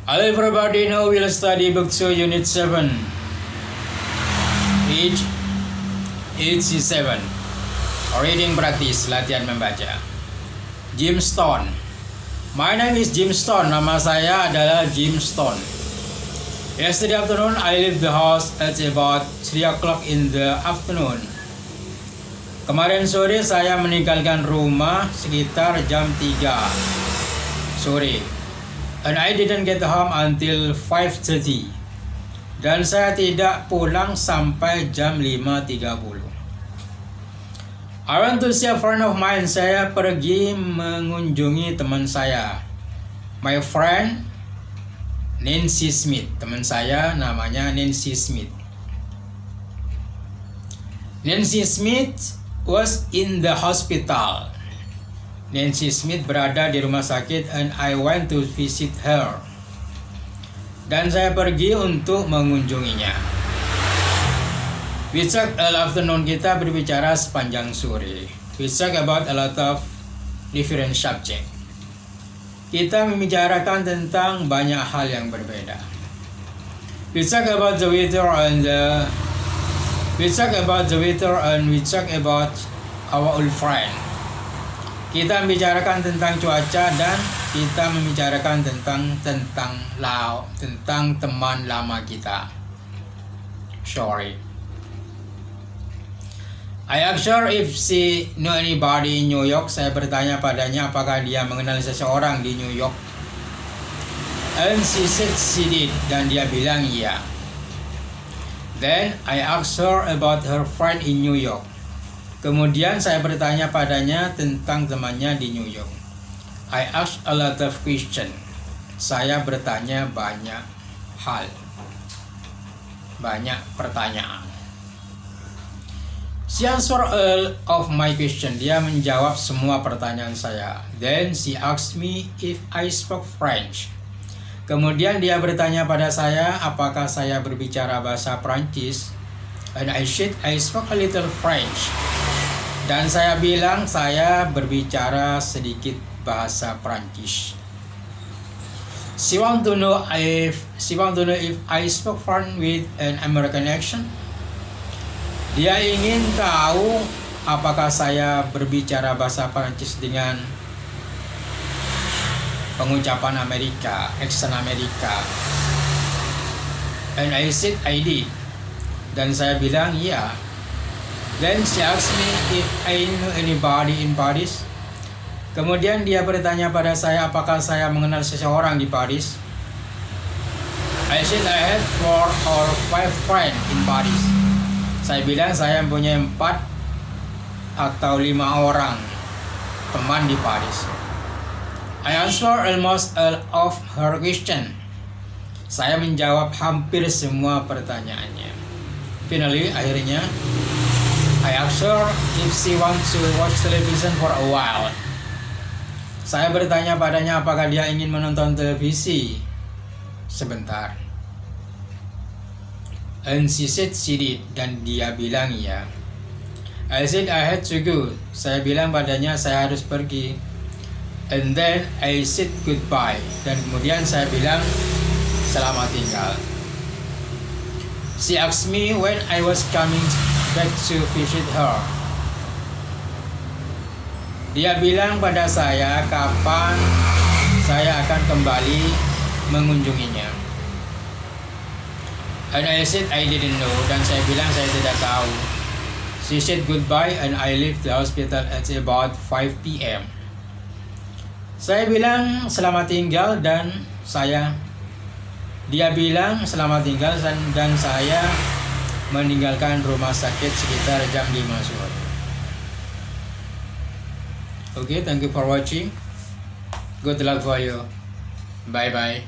Hello everybody, now we'll study book 2 unit 7 page 87. Reading practice, latihan membaca. Jim Stone. My name is Jim Stone. Nama saya adalah Jim Stone. Yesterday afternoon I left the house at about 3 o'clock in the afternoon. Kemarin sore saya meninggalkan rumah sekitar jam 3 sore. And I didn't get home until 5:30. Dan saya tidak pulang sampai jam 5:30. I went to see a friend of mine. Saya pergi mengunjungi teman saya. My friend Nancy Smith. Teman saya namanya Nancy Smith. Nancy Smith was in the hospital. Nancy Smith berada di rumah sakit and I went to visit her. Dan saya pergi untuk mengunjunginya. We talked all afternoon, kita berbicara sepanjang sore. We talk about a lot of different subject. Kita membicarakan tentang banyak hal yang berbeda. We talk about the weather and we talk about our old friend. Kita membicarakan tentang cuaca dan kita membicarakan tentang teman lama kita. I asked her if she knew anybody in New York. Saya bertanya padanya apakah dia mengenal seseorang di New York. And she said she did. Dan dia bilang iya. Then I asked her about her friend in New York. Kemudian saya bertanya padanya tentang temannya di New York. I asked a lot of questions. Saya bertanya banyak hal. Banyak pertanyaan. She answered all of my questions. Dia menjawab semua pertanyaan saya. Then she asked me if I spoke French. Kemudian dia bertanya pada saya apakah saya berbicara bahasa Prancis. And I said I spoke a little French. Dan saya bilang saya berbicara sedikit bahasa Prancis. She want to know if I spoke French with an American accent. Dia ingin tahu apakah saya berbicara bahasa Prancis dengan pengucapan Amerika, accent Amerika. And I said I did. Dan saya bilang iya. Then she asked me if I knew anybody in Paris. Kemudian dia bertanya pada saya apakah saya mengenal seseorang di Paris. I said I had 4 or 5 friends in Paris. Saya bilang saya mempunyai 4 atau 5 orang teman di Paris. I answered almost all of her question. Saya menjawab hampir semua pertanyaannya. Finally, akhirnya I asked her if she wants to watch television for a while. Saya bertanya padanya apakah dia ingin menonton televisi sebentar. And she said she did. Dan dia bilang iya. I said I had to go. Saya bilang padanya saya harus pergi. And then I said goodbye. Dan kemudian saya bilang selamat tinggal. She asked me when I was coming back to visit her. Dia bilang pada saya kapan saya akan kembali mengunjunginya. And I said I didn't know. Dan saya bilang saya tidak tahu. She said goodbye and I left the hospital at about 5 p.m. Saya bilang selamat tinggal dan dia bilang selamat tinggal dan saya meninggalkan rumah sakit sekitar jam 5 sore. Okay, thank you for watching. Good luck for you. Bye bye.